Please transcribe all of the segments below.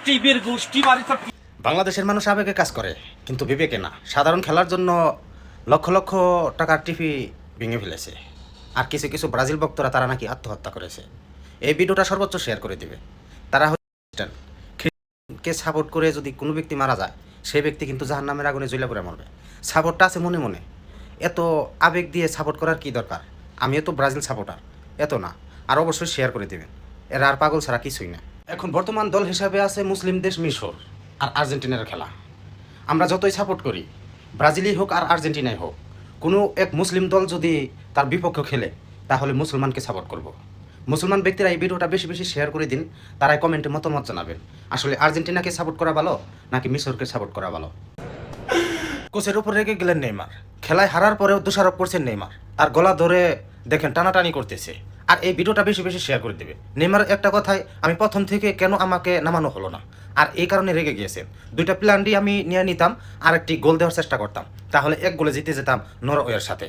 টিভির গোষ্ঠী বাড়ি তো। বাংলাদেশের মানুষ আবেগে কাজ করে কিন্তু বিবেকে না। সাধারণ খেলার জন্য লক্ষ লক্ষ টাকার টিভি ভেঙে ফেলেছে। আর কিছু কিছু ব্রাজিল ভক্তরা তারা নাকি আত্মহত্যা করেছে। এই ভিডিওটা সর্বোচ্চ শেয়ার করে দিবে। তারা খ্রিস্টান, খ্রিস্টানকে সাপোর্ট করে যদি কোনো ব্যক্তি মারা যায়, সেই ব্যক্তি কিন্তু জাহান্নামের আগুনে জ্বলে পড়ে মরবে। সাপোর্টটা আছে মনে মনে, এত আবেগ দিয়ে সাপোর্ট করার কি দরকার? আমিও তো ব্রাজিল সাপোর্টার, এত না। আর অবশ্যই শেয়ার করে দেবেন। এরা আর পাগল ছাড়া কিছুই না। এখন বর্তমান দল হিসাবে আছে মুসলিম দেশ মিশর আর আর্জেন্টিনার খেলা। আমরা যতই সাপোর্ট করি, ব্রাজিলই হোক আর আর্জেন্টিনাই হোক, কোনো এক মুসলিম দল যদি তার বিপক্ষে খেলে, তাহলে মুসলমানকে সাপোর্ট করব। মুসলমান ব্যক্তিরা এই ভিডিওটা বেশি বেশি শেয়ার করে দিন। তারাই কমেন্টে মতামত জানাবেন, আসলে আর্জেন্টিনাকে সাপোর্ট করা ভালো নাকি মিশরকে সাপোর্ট করা ভালো। কোচের উপর রেগে গেলেন নেইমার। খেলায় হারার পরেও দোষারোপ করছেন নেইমার। তার গলা ধরে দেখেন টানাটানি করতেছে। আর এই ভিডিওটা বেশি বেশি শেয়ার করে দেবে। নেইমার একটা কথাই, আমি প্রথম থেকে কেন আমাকে নামানো হলো না, আর এই কারণে রেগে গিয়েছেন। দুইটা প্ল্যান ডি আমি নিয়ে নিতাম, আর একটি গোল দেওয়ার চেষ্টা করতাম, তাহলে এক গোলে জিতে যেতাম নরওয়ের সাথে।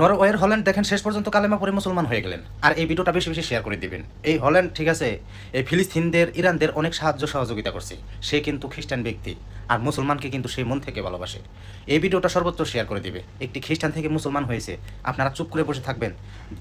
নরওয়ের হল্যান্ড দেখেন শেষ পর্যন্ত কালেমা পড়ে মুসলমান হয়ে গেলেন। আর এই ভিডিওটা বেশি বেশি শেয়ার করে দিবেন। এই হল্যান্ড ঠিক আছে, এই ফিলিস্তিনদের ইরানদের অনেক সাহায্য সহযোগিতা করছে। সে কিন্তু খ্রিস্টান ব্যক্তি, আর মুসলমানকে কিন্তু সেই মন থেকে ভালোবাসে। এই ভিডিওটা সর্বোচ্চ শেয়ার করে দিবে। একটি খ্রিস্টান থেকে মুসলমান হয়েছে, আপনারা চুপ করে বসে থাকবেন?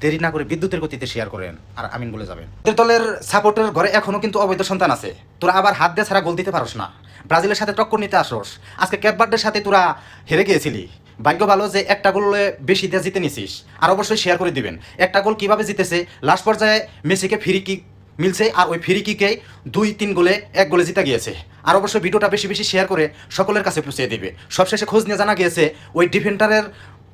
দেরি না করে বিদ্যুতের গতিতে শেয়ার করেন আর আমিন বলে যাবেন। দলের সাপোর্টের ঘরে এখনো কিন্তু অবৈধ সন্তান আছে। তোরা আবার হাত দিয়ে ছাড়া গোল দিতে পারোস না। ব্রাজিলের সাথে টক্কর নিতে আসোস। আজকে ক্যাপ বার্ডের সাথে তোরা হেরে গিয়েছিলি। ভাগ্য ভালো যে একটা গোলে বেশি দিয়ে জিতে নিছিস। আর অবশ্যই শেয়ার করে দিবেন একটা গোল কিভাবে জিতেছে। লাস্ট পর্যায়ে মেসিকে ফ্রি কিক মিলছে, আর ওই ফ্রি কিকেই 2-3 গোলে 1 গোলে জিতে গিয়েছে। আর অবশ্যই ভিডিওটা বেশি বেশি শেয়ার করে সকলের কাছে পৌঁছে দিবে। সবশেষে খোঁজ নিয়ে জানা গিয়েছে ওই ডিফেন্ডারের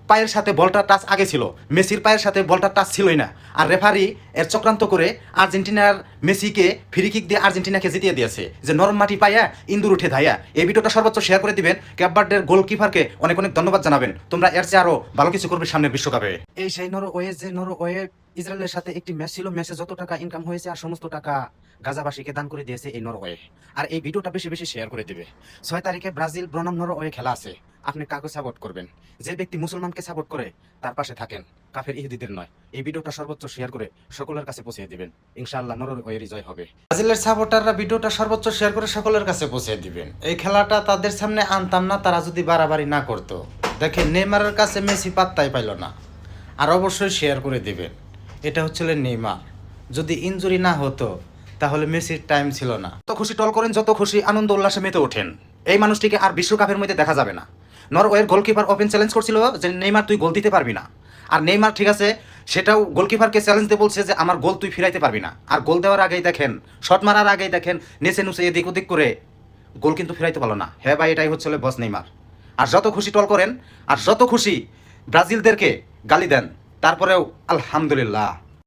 পায়ের সাথে বলটা টাচ আগে ছিল, মেসির পায়ের সাথে বলটা টাচ ছিলই না। আর রেফারি এর চক্রান্ত করে আর্জেন্টিনার মেসিকে ফ্রি কিক দিয়ে আর্জেন্টিনাকে জিতিয়ে দিয়েছে, যে নরম মাটি পাইয়া ইন্দুর উঠে ধাইয়া। এই ভিডিওটা সর্বোচ্চ শেয়ার করে দিবেন। ক্যাপ বার্ডের গোলকিপারকে অনেক অনেক ধন্যবাদ জানাবেন। তোমরা এর চেয়ে আরো ভালো কিছু করবে সামনের বিশ্বকাপে। এই সেই নরওয়ে, যে নরওয়ে ইসরায়েলের সাথে একটি ম্যাচ ছিল, ম্যাচে যত টাকা ইনকাম হয়েছে আর সমস্ত টাকা গাজাবাসীকে দান করে দিয়েছে এই নরওয়ে। আর এই ভিডিওটা বেশি বেশি শেয়ার করে দিবে। 6 তারিখে ব্রাজিল বনাম নরওয়ে খেলা আছে। আপনি কাকে সাপোর্ট করবেন? যে ব্যক্তি মুসলমানকে সাপোর্ট করে তার পাশে থাকেন, কাফের ইহুদিদের নয়। এই ভিডিওটা সর্বোচ্চ শেয়ার করে সকলের কাছে পৌঁছে দিবেন। ইনশাআল্লাহ নরওয়ের জয় হবে। ব্রাজিলের সাপোর্টাররা ভিডিওটা সর্বোচ্চ শেয়ার করে সকলের কাছে পৌঁছে দিবেন। এই খেলাটা তাদের সামনে আনতাম না, তারা যদি বাড়াবাড়ি না করতো। দেখেন নেইমারের কাছে মেসি পাত্তাই পাইল না। আর অবশ্যই শেয়ার করে দিবেন। এটা হচ্ছিল নেইমার। যদি ইনজুরি না হতো তাহলে মেসির টাইম ছিল না। যত খুশি টল করেন, যত খুশি আনন্দ উল্লাসে মেতে ওঠেন, এই মানুষটিকে আর বিশ্বকাপের মধ্যে দেখা যাবে না। নরওয়ের গোলকিপার ওপেন চ্যালেঞ্জ করছিল যে নেইমার তুই গোল দিতে পারবি না। আর নেইমার ঠিক আছে, সেটাও গোলকিপারকে চ্যালেঞ্জ দিয়ে বলছে যে আমার গোল তুই ফিরাইতে পারবি না। আর গোল দেওয়ার আগেই দেখেন, শট মারার আগেই দেখেন নেচে নুচে এদিক ওদিক করে গোল কিন্তু ফিরাইতে পারলো না। হ্যাঁ ভাই, এটাই হচ্ছিল বস নেইমার। আর যত খুশি টল করেন আর যত খুশি ব্রাজিলদেরকে গালি দেন, তারপরেও আলহামদুলিল্লাহ।